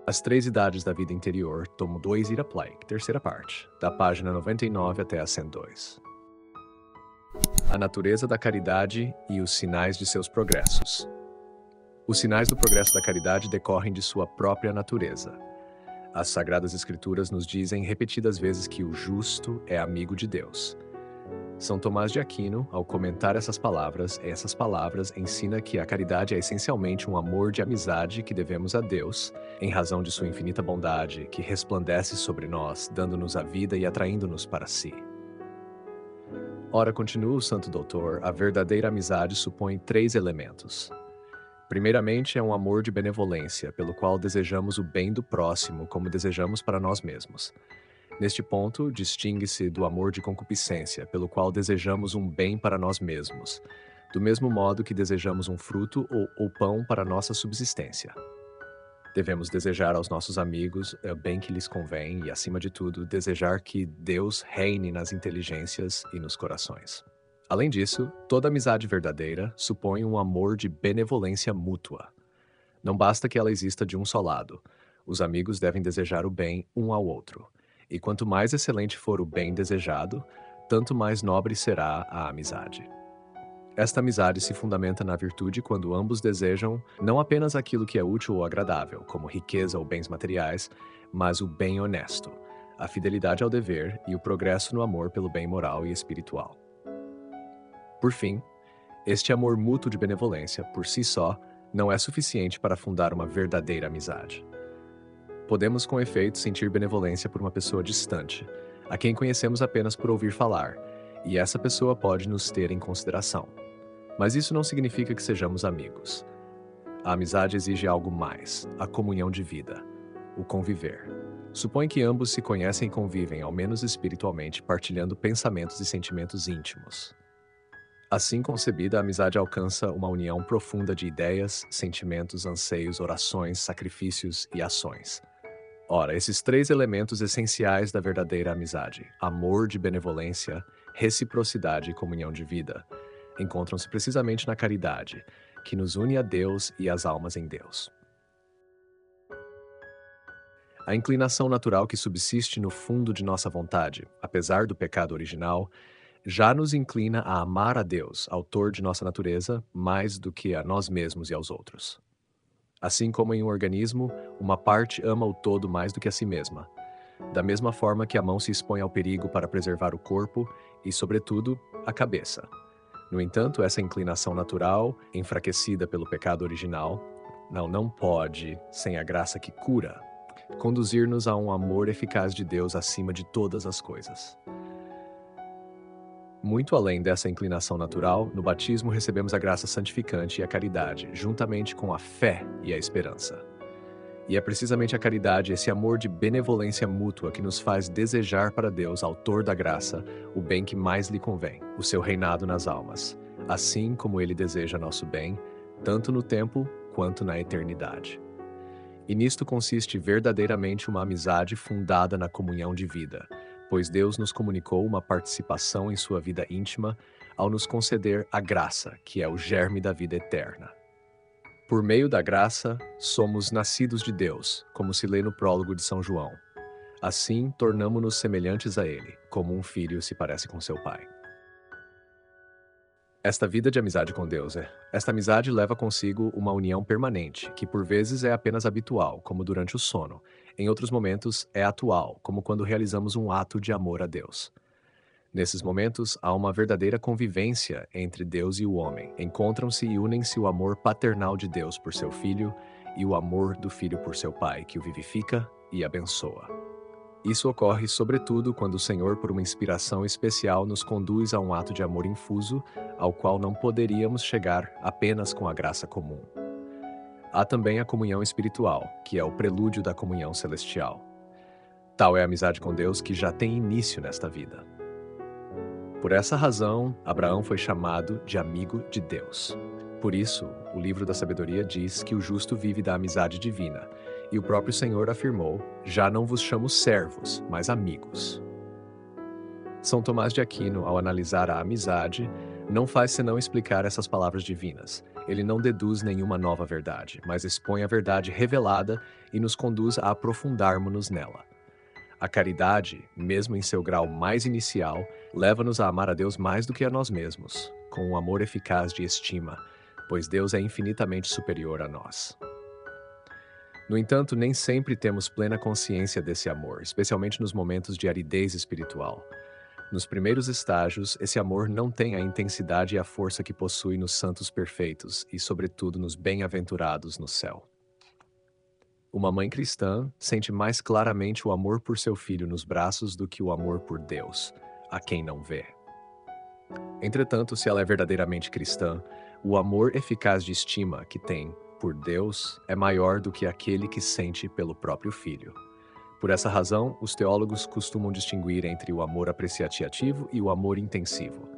As Três Idades da Vida Interior, tomo 2, Ira Pleik, terceira parte, da página 99 até a 102. A natureza da caridade e os sinais de seus progressos. Os sinais do progresso da caridade decorrem de sua própria natureza. As Sagradas Escrituras nos dizem repetidas vezes que o justo é amigo de Deus. São Tomás de Aquino, ao comentar essas palavras ensina que a caridade é essencialmente um amor de amizade que devemos a Deus, em razão de sua infinita bondade, que resplandece sobre nós, dando-nos a vida e atraindo-nos para si. Ora, continua o Santo Doutor, a verdadeira amizade supõe 3 elementos. Primeiramente, é um amor de benevolência, pelo qual desejamos o bem do próximo, como desejamos para nós mesmos. Neste ponto, distingue-se do amor de concupiscência, pelo qual desejamos um bem para nós mesmos, do mesmo modo que desejamos um fruto ou pão para nossa subsistência. Devemos desejar aos nossos amigos o bem que lhes convém e, acima de tudo, desejar que Deus reine nas inteligências e nos corações. Além disso, toda amizade verdadeira supõe um amor de benevolência mútua. Não basta que ela exista de um só lado. Os amigos devem desejar o bem um ao outro. E quanto mais excelente for o bem desejado, tanto mais nobre será a amizade. Esta amizade se fundamenta na virtude quando ambos desejam não apenas aquilo que é útil ou agradável, como riqueza ou bens materiais, mas o bem honesto, a fidelidade ao dever e o progresso no amor pelo bem moral e espiritual. Por fim, este amor mútuo de benevolência, por si só, não é suficiente para fundar uma verdadeira amizade. Podemos, com efeito, sentir benevolência por uma pessoa distante, a quem conhecemos apenas por ouvir falar, e essa pessoa pode nos ter em consideração. Mas isso não significa que sejamos amigos. A amizade exige algo mais, a comunhão de vida, o conviver. Supõe que ambos se conhecem e convivem, ao menos espiritualmente, partilhando pensamentos e sentimentos íntimos. Assim concebida, a amizade alcança uma união profunda de ideias, sentimentos, anseios, orações, sacrifícios e ações. Ora, esses 3 elementos essenciais da verdadeira amizade, amor de benevolência, reciprocidade e comunhão de vida, encontram-se precisamente na caridade, que nos une a Deus e às almas em Deus. A inclinação natural que subsiste no fundo de nossa vontade, apesar do pecado original, já nos inclina a amar a Deus, autor de nossa natureza, mais do que a nós mesmos e aos outros. Assim como em um organismo, uma parte ama o todo mais do que a si mesma. Da mesma forma que a mão se expõe ao perigo para preservar o corpo e, sobretudo, a cabeça. No entanto, essa inclinação natural, enfraquecida pelo pecado original, não pode, sem a graça que cura, conduzir-nos a um amor eficaz de Deus acima de todas as coisas. Muito além dessa inclinação natural, no batismo recebemos a graça santificante e a caridade, juntamente com a fé e a esperança. E é precisamente a caridade, esse amor de benevolência mútua, que nos faz desejar para Deus, autor da graça, o bem que mais lhe convém, o seu reinado nas almas, assim como ele deseja nosso bem, tanto no tempo quanto na eternidade. E nisto consiste verdadeiramente uma amizade fundada na comunhão de vida, pois Deus nos comunicou uma participação em sua vida íntima ao nos conceder a graça, que é o germe da vida eterna. Por meio da graça, somos nascidos de Deus, como se lê no prólogo de São João. Assim, tornamo-nos semelhantes a Ele, como um filho se parece com seu pai. Esta vida de amizade com Deus esta amizade leva consigo uma união permanente, que por vezes é apenas habitual, como durante o sono. Em outros momentos, é atual, como quando realizamos um ato de amor a Deus. Nesses momentos, há uma verdadeira convivência entre Deus e o homem. Encontram-se e unem-se o amor paternal de Deus por seu Filho e o amor do Filho por seu Pai, que o vivifica e abençoa. Isso ocorre, sobretudo, quando o Senhor, por uma inspiração especial, nos conduz a um ato de amor infuso, ao qual não poderíamos chegar apenas com a graça comum. Há também a comunhão espiritual, que é o prelúdio da comunhão celestial. Tal é a amizade com Deus que já tem início nesta vida. Por essa razão, Abraão foi chamado de amigo de Deus. Por isso, o livro da sabedoria diz que o justo vive da amizade divina, e o próprio Senhor afirmou: já não vos chamo servos, mas amigos. São Tomás de Aquino, ao analisar a amizade, Não faz senão explicar essas palavras divinas. Ele não deduz nenhuma nova verdade, mas expõe a verdade revelada e nos conduz a aprofundarmos-nos nela. A caridade, mesmo em seu grau mais inicial, leva-nos a amar a Deus mais do que a nós mesmos, com um amor eficaz de estima, pois Deus é infinitamente superior a nós. No entanto, nem sempre temos plena consciência desse amor, especialmente nos momentos de aridez espiritual. Nos primeiros estágios, esse amor não tem a intensidade e a força que possui nos santos perfeitos e, sobretudo, nos bem-aventurados no céu. Uma mãe cristã sente mais claramente o amor por seu filho nos braços do que o amor por Deus, a quem não vê. Entretanto, se ela é verdadeiramente cristã, o amor eficaz de estima que tem por Deus é maior do que aquele que sente pelo próprio filho. Por essa razão, os teólogos costumam distinguir entre o amor apreciativo e o amor intensivo.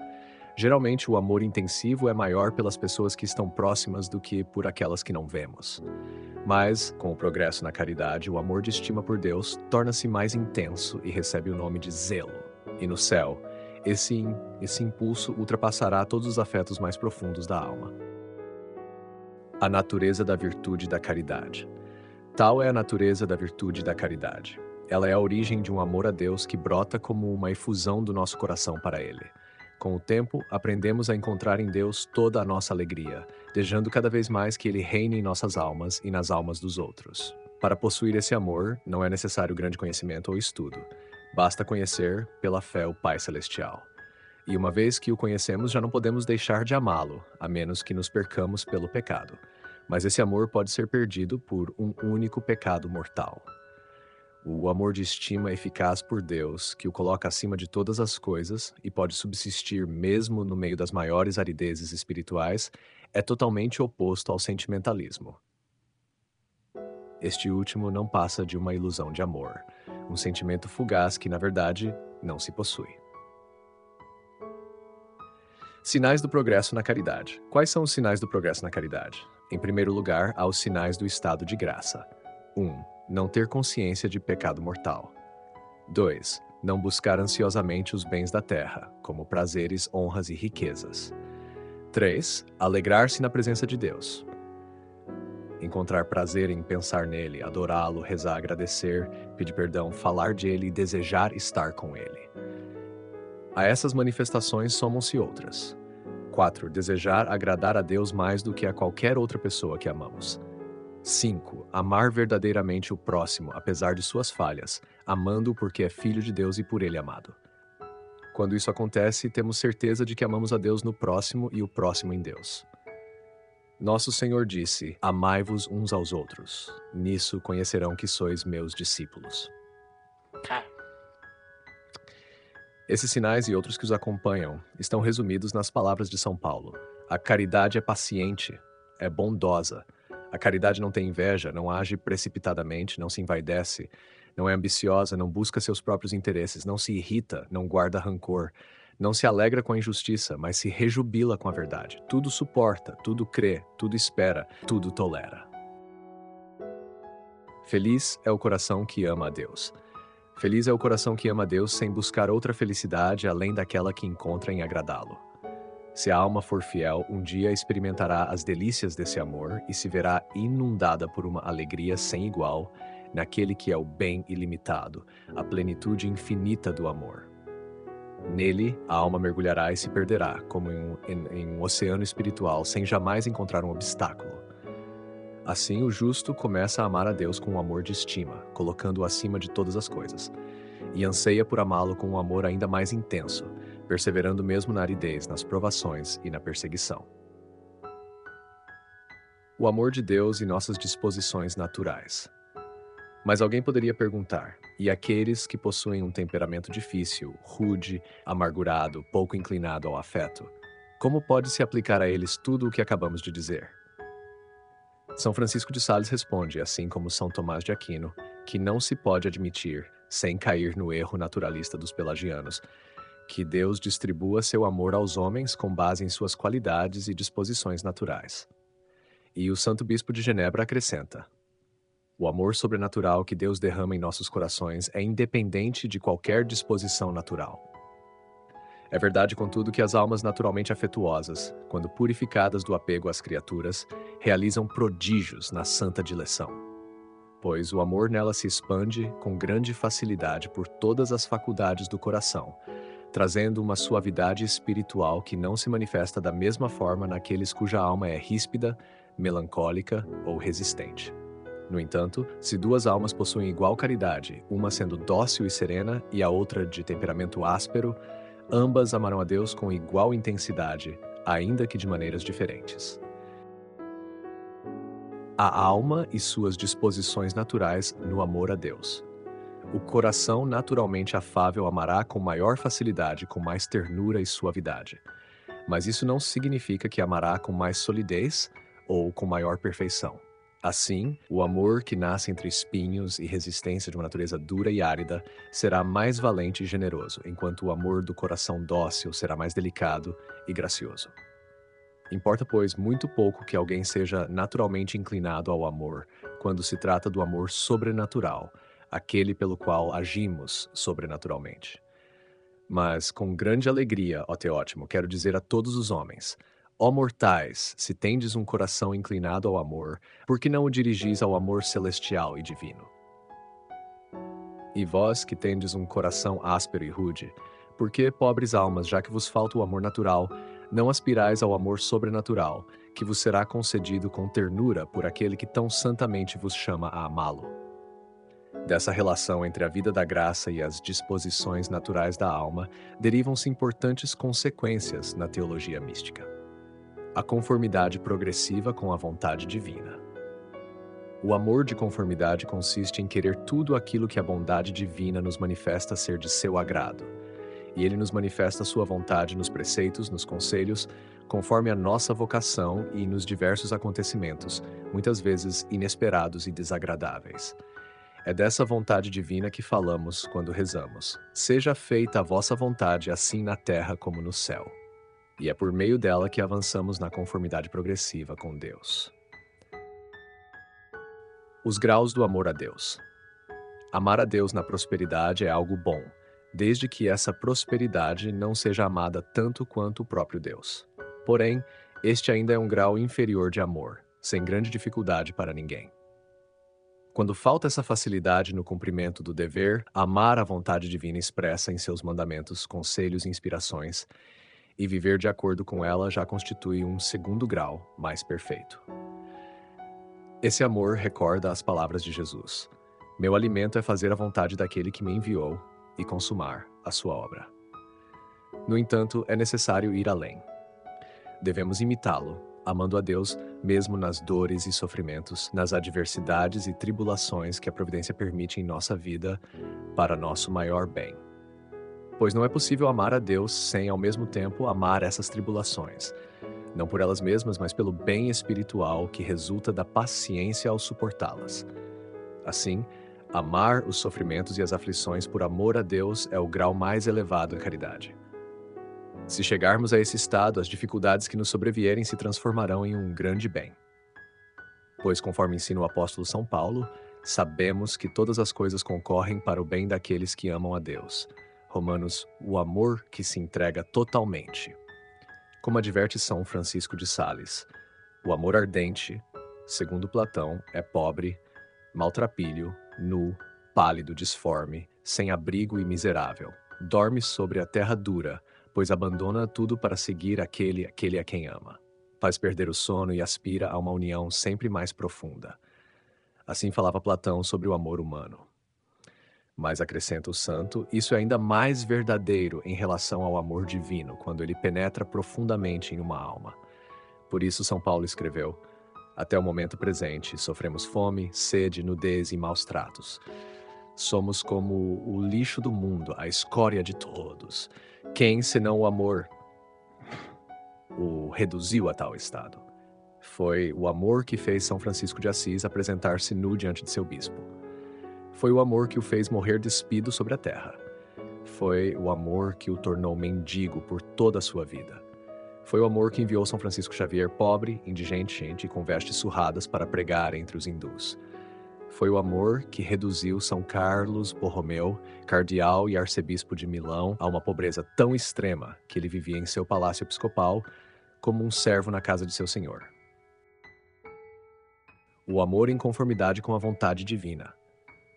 Geralmente, o amor intensivo é maior pelas pessoas que estão próximas do que por aquelas que não vemos. Mas, com o progresso na caridade, o amor de estima por Deus torna-se mais intenso e recebe o nome de zelo. E no céu, esse impulso ultrapassará todos os afetos mais profundos da alma. A natureza da virtude da caridade. Tal é a natureza da virtude da caridade. Ela é a origem de um amor a Deus que brota como uma efusão do nosso coração para Ele. Com o tempo, aprendemos a encontrar em Deus toda a nossa alegria, desejando cada vez mais que Ele reine em nossas almas e nas almas dos outros. Para possuir esse amor, não é necessário grande conhecimento ou estudo. Basta conhecer, pela fé, o Pai Celestial. E uma vez que o conhecemos, já não podemos deixar de amá-lo, a menos que nos percamos pelo pecado. Mas esse amor pode ser perdido por um único pecado mortal. O amor de estima eficaz por Deus, que o coloca acima de todas as coisas e pode subsistir mesmo no meio das maiores aridezes espirituais, é totalmente oposto ao sentimentalismo. Este último não passa de uma ilusão de amor, um sentimento fugaz que, na verdade, não se possui. Sinais do progresso na caridade. Quais são os sinais do progresso na caridade? Em primeiro lugar, há os sinais do estado de graça. 1. Não ter consciência de pecado mortal. 2. Não buscar ansiosamente os bens da terra, como prazeres, honras e riquezas. 3. Alegrar-se na presença de Deus. Encontrar prazer em pensar nele, adorá-lo, rezar, agradecer, pedir perdão, falar de ele e desejar estar com ele. A essas manifestações somam-se outras. 4. Desejar agradar a Deus mais do que a qualquer outra pessoa que amamos. 5. Amar verdadeiramente o próximo, apesar de suas falhas, amando-o porque é filho de Deus e por ele amado. Quando isso acontece, temos certeza de que amamos a Deus no próximo e o próximo em Deus. Nosso Senhor disse: amai-vos uns aos outros. Nisso conhecerão que sois meus discípulos. Esses sinais e outros que os acompanham estão resumidos nas palavras de São Paulo. A caridade é paciente, é bondosa. A caridade não tem inveja, não age precipitadamente, não se envaidece, não é ambiciosa, não busca seus próprios interesses, não se irrita, não guarda rancor, não se alegra com a injustiça, mas se rejubila com a verdade. Tudo suporta, tudo crê, tudo espera, tudo tolera. Feliz é o coração que ama a Deus. Feliz é o coração que ama a Deus sem buscar outra felicidade além daquela que encontra em agradá-lo. Se a alma for fiel, um dia experimentará as delícias desse amor e se verá inundada por uma alegria sem igual naquele que é o bem ilimitado, a plenitude infinita do amor. Nele, a alma mergulhará e se perderá, como em um oceano espiritual, sem jamais encontrar um obstáculo. Assim, o justo começa a amar a Deus com um amor de estima, colocando-o acima de todas as coisas, e anseia por amá-lo com um amor ainda mais intenso, perseverando mesmo na aridez, nas provações e na perseguição. O amor de Deus e nossas disposições naturais. Mas alguém poderia perguntar: e aqueles que possuem um temperamento difícil, rude, amargurado, pouco inclinado ao afeto? Como pode se aplicar a eles tudo o que acabamos de dizer? São Francisco de Sales responde, assim como São Tomás de Aquino, que não se pode admitir, sem cair no erro naturalista dos pelagianos, que Deus distribua seu amor aos homens com base em suas qualidades e disposições naturais. E o Santo Bispo de Genebra acrescenta: o amor sobrenatural que Deus derrama em nossos corações é independente de qualquer disposição natural. É verdade, contudo, que as almas naturalmente afetuosas, quando purificadas do apego às criaturas, realizam prodígios na santa dileção, pois o amor nela se expande com grande facilidade por todas as faculdades do coração, trazendo uma suavidade espiritual que não se manifesta da mesma forma naqueles cuja alma é ríspida, melancólica ou resistente. No entanto, se duas almas possuem igual caridade, uma sendo dócil e serena e a outra de temperamento áspero, ambas amarão a Deus com igual intensidade, ainda que de maneiras diferentes. A alma e suas disposições naturais no amor a Deus. O coração naturalmente afável amará com maior facilidade, com mais ternura e suavidade. Mas isso não significa que amará com mais solidez ou com maior perfeição. Assim, o amor que nasce entre espinhos e resistência de uma natureza dura e árida será mais valente e generoso, enquanto o amor do coração dócil será mais delicado e gracioso. Importa, pois, muito pouco que alguém seja naturalmente inclinado ao amor, quando se trata do amor sobrenatural, aquele pelo qual agimos sobrenaturalmente. Mas, com grande alegria, ó Teótimo, quero dizer a todos os homens: ó mortais, se tendes um coração inclinado ao amor, por que não o dirigis ao amor celestial e divino? E vós, que tendes um coração áspero e rude, por que, pobres almas, já que vos falta o amor natural, não aspirais ao amor sobrenatural, que vos será concedido com ternura por aquele que tão santamente vos chama a amá-lo? Dessa relação entre a vida da graça e as disposições naturais da alma, derivam-se importantes consequências na teologia mística. A conformidade progressiva com a vontade divina. O amor de conformidade consiste em querer tudo aquilo que a bondade divina nos manifesta ser de seu agrado, e ele nos manifesta sua vontade nos preceitos, nos conselhos, conforme a nossa vocação e nos diversos acontecimentos, muitas vezes inesperados e desagradáveis. É dessa vontade divina que falamos quando rezamos: seja feita a vossa vontade, assim na terra como no céu. E é por meio dela que avançamos na conformidade progressiva com Deus. Os graus do amor a Deus. Amar a Deus na prosperidade é algo bom, desde que essa prosperidade não seja amada tanto quanto o próprio Deus. Porém, este ainda é um grau inferior de amor, sem grande dificuldade para ninguém. Quando falta essa facilidade no cumprimento do dever, amar a vontade divina expressa em seus mandamentos, conselhos e inspirações, e viver de acordo com ela já constitui um segundo grau mais perfeito. Esse amor recorda as palavras de Jesus: meu alimento é fazer a vontade daquele que me enviou e consumar a sua obra. No entanto, é necessário ir além. Devemos imitá-lo, amando a Deus mesmo nas dores e sofrimentos, nas adversidades e tribulações que a providência permite em nossa vida para nosso maior bem. Pois não é possível amar a Deus sem, ao mesmo tempo, amar essas tribulações, não por elas mesmas, mas pelo bem espiritual que resulta da paciência ao suportá-las. Assim, amar os sofrimentos e as aflições por amor a Deus é o grau mais elevado da caridade. Se chegarmos a esse estado, as dificuldades que nos sobrevierem se transformarão em um grande bem. Pois, conforme ensina o apóstolo São Paulo, sabemos que todas as coisas concorrem para o bem daqueles que amam a Deus. Romanos, o amor que se entrega totalmente. Como adverte São Francisco de Sales, o amor ardente, segundo Platão, é pobre, maltrapilho, nu, pálido, disforme, sem abrigo e miserável. Dorme sobre a terra dura, pois abandona tudo para seguir aquele a quem ama. Faz perder o sono e aspira a uma união sempre mais profunda. Assim falava Platão sobre o amor humano. Mas acrescenta o santo, isso é ainda mais verdadeiro em relação ao amor divino, quando ele penetra profundamente em uma alma. Por isso São Paulo escreveu: até o momento presente, sofremos fome, sede, nudez e maus tratos. Somos como o lixo do mundo, a escória de todos. Quem, senão o amor, o reduziu a tal estado? Foi o amor que fez São Francisco de Assis apresentar-se nu diante de seu bispo. Foi o amor que o fez morrer despido sobre a terra. Foi o amor que o tornou mendigo por toda a sua vida. Foi o amor que enviou São Francisco Xavier pobre, indigente e com vestes surradas para pregar entre os hindus. Foi o amor que reduziu São Carlos Borromeu, cardeal e arcebispo de Milão, a uma pobreza tão extrema que ele vivia em seu palácio episcopal como um servo na casa de seu senhor. O amor em conformidade com a vontade divina.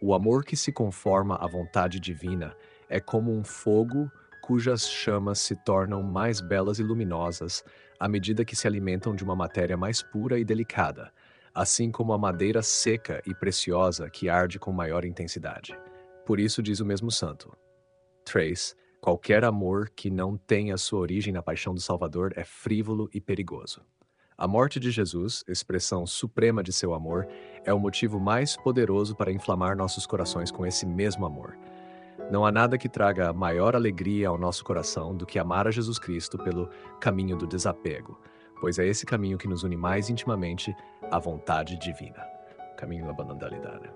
O amor que se conforma à vontade divina é como um fogo cujas chamas se tornam mais belas e luminosas à medida que se alimentam de uma matéria mais pura e delicada, assim como a madeira seca e preciosa que arde com maior intensidade. Por isso diz o mesmo santo: 3. Qualquer amor que não tenha sua origem na paixão do Salvador é frívolo e perigoso. A morte de Jesus, expressão suprema de seu amor, é o motivo mais poderoso para inflamar nossos corações com esse mesmo amor. Não há nada que traga maior alegria ao nosso coração do que amar a Jesus Cristo pelo caminho do desapego, pois é esse caminho que nos une mais intimamente à vontade divina. Caminho da banalidade.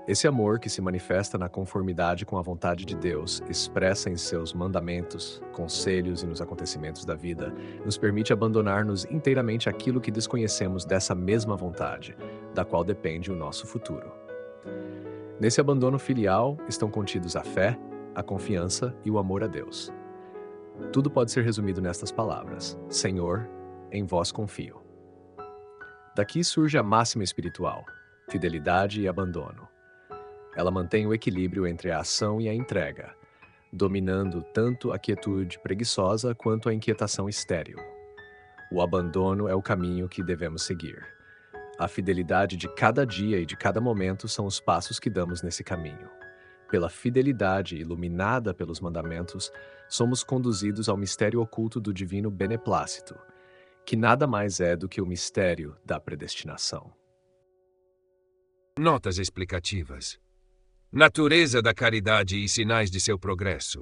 Esse amor que se manifesta na conformidade com a vontade de Deus, expressa em seus mandamentos, conselhos e nos acontecimentos da vida, nos permite abandonar-nos inteiramente àquilo que desconhecemos dessa mesma vontade, da qual depende o nosso futuro. Nesse abandono filial estão contidos a fé, a confiança e o amor a Deus. Tudo pode ser resumido nestas palavras: Senhor, em vós confio. Daqui surge a máxima espiritual: fidelidade e abandono. Ela mantém o equilíbrio entre a ação e a entrega, dominando tanto a quietude preguiçosa quanto a inquietação estéril. O abandono é o caminho que devemos seguir. A fidelidade de cada dia e de cada momento são os passos que damos nesse caminho. Pela fidelidade iluminada pelos mandamentos, somos conduzidos ao mistério oculto do divino beneplácito, que nada mais é do que o mistério da predestinação. Notas explicativas. Natureza da caridade e sinais de seu progresso.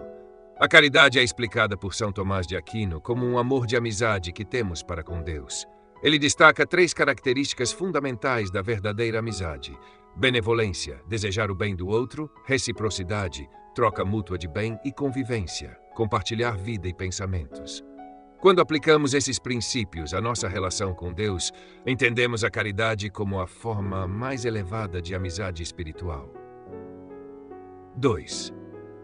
A caridade é explicada por São Tomás de Aquino como um amor de amizade que temos para com Deus. Ele destaca 3 características fundamentais da verdadeira amizade: benevolência, desejar o bem do outro; reciprocidade, troca mútua de bem; e convivência, compartilhar vida e pensamentos. Quando aplicamos esses princípios à nossa relação com Deus, entendemos a caridade como a forma mais elevada de amizade espiritual. 2.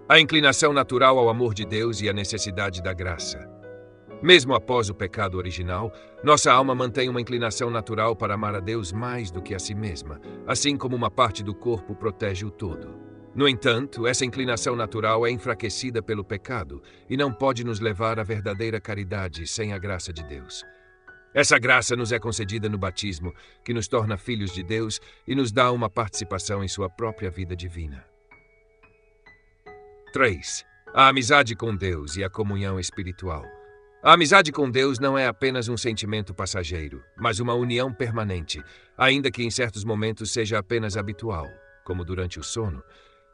A inclinação natural ao amor de Deus e a necessidade da graça. Mesmo após o pecado original, nossa alma mantém uma inclinação natural para amar a Deus mais do que a si mesma, assim como uma parte do corpo protege o todo. No entanto, essa inclinação natural é enfraquecida pelo pecado e não pode nos levar à verdadeira caridade sem a graça de Deus. Essa graça nos é concedida no batismo, que nos torna filhos de Deus e nos dá uma participação em sua própria vida divina. 3. A amizade com Deus e a comunhão espiritual. A amizade com Deus não é apenas um sentimento passageiro, mas uma união permanente, ainda que em certos momentos seja apenas habitual, como durante o sono,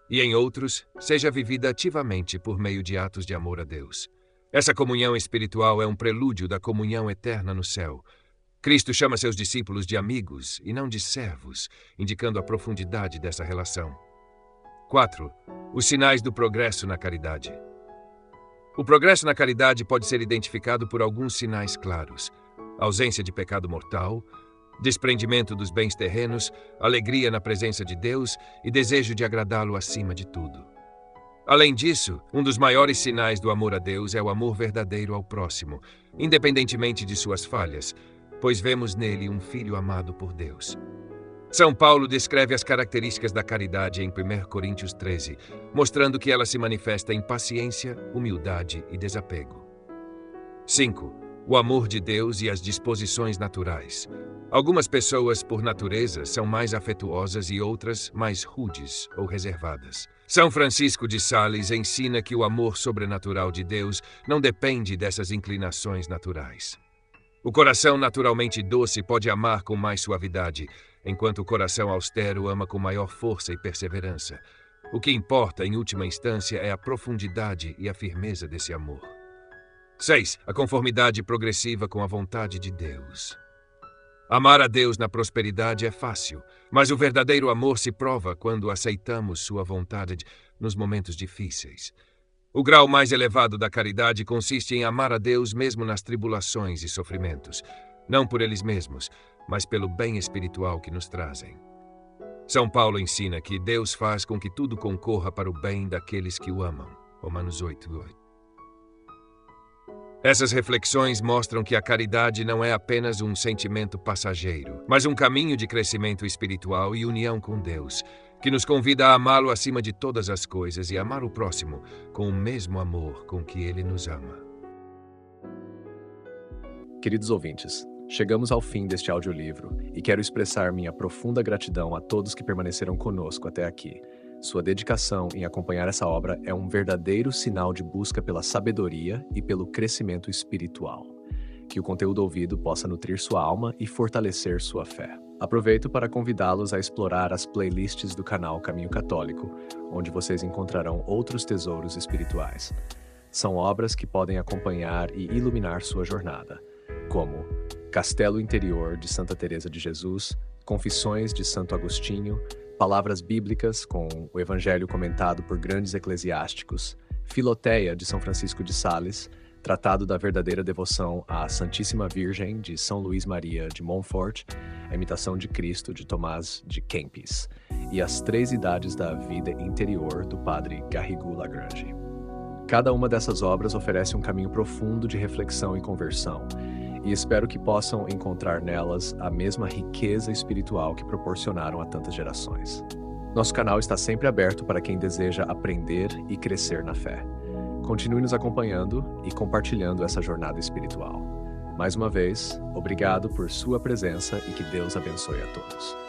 e em outros seja vivida ativamente por meio de atos de amor a Deus. Essa comunhão espiritual é um prelúdio da comunhão eterna no céu. Cristo chama seus discípulos de amigos e não de servos, indicando a profundidade dessa relação. 4. Os sinais do progresso na caridade. O progresso na caridade pode ser identificado por alguns sinais claros: ausência de pecado mortal, desprendimento dos bens terrenos, alegria na presença de Deus e desejo de agradá-lo acima de tudo. Além disso, um dos maiores sinais do amor a Deus é o amor verdadeiro ao próximo, independentemente de suas falhas, pois vemos nele um filho amado por Deus. São Paulo descreve as características da caridade em 1 Coríntios 13, mostrando que ela se manifesta em paciência, humildade e desapego. 5. O amor de Deus e as disposições naturais. Algumas pessoas, por natureza, são mais afetuosas e outras mais rudes ou reservadas. São Francisco de Sales ensina que o amor sobrenatural de Deus não depende dessas inclinações naturais. O coração naturalmente doce pode amar com mais suavidade, enquanto o coração austero ama com maior força e perseverança. O que importa, em última instância, é a profundidade e a firmeza desse amor. 6. A conformidade progressiva com a vontade de Deus. Amar a Deus na prosperidade é fácil, mas o verdadeiro amor se prova quando aceitamos sua vontade nos momentos difíceis. O grau mais elevado da caridade consiste em amar a Deus mesmo nas tribulações e sofrimentos, não por eles mesmos, mas pelo bem espiritual que nos trazem. São Paulo ensina que Deus faz com que tudo concorra para o bem daqueles que o amam. Romanos 8:8. Essas reflexões mostram que a caridade não é apenas um sentimento passageiro, mas um caminho de crescimento espiritual e união com Deus, que nos convida a amá-lo acima de todas as coisas e amar o próximo com o mesmo amor com que ele nos ama. Queridos ouvintes, chegamos ao fim deste audiolivro e quero expressar minha profunda gratidão a todos que permaneceram conosco até aqui. Sua dedicação em acompanhar essa obra é um verdadeiro sinal de busca pela sabedoria e pelo crescimento espiritual. Que o conteúdo ouvido possa nutrir sua alma e fortalecer sua fé. Aproveito para convidá-los a explorar as playlists do canal Caminho Católico, onde vocês encontrarão outros tesouros espirituais. São obras que podem acompanhar e iluminar sua jornada, como Castelo Interior de Santa Teresa de Jesus, Confissões de Santo Agostinho, Palavras Bíblicas com o Evangelho comentado por grandes eclesiásticos, Filoteia de São Francisco de Sales, Tratado da Verdadeira Devoção à Santíssima Virgem de São Luís Maria de Montfort, A Imitação de Cristo de Tomás de Kempis e As Três Idades da Vida Interior do Padre Garrigou Lagrange. Cada uma dessas obras oferece um caminho profundo de reflexão e conversão, e espero que possam encontrar nelas a mesma riqueza espiritual que proporcionaram a tantas gerações. Nosso canal está sempre aberto para quem deseja aprender e crescer na fé. Continue nos acompanhando e compartilhando essa jornada espiritual. Mais uma vez, obrigado por sua presença e que Deus abençoe a todos.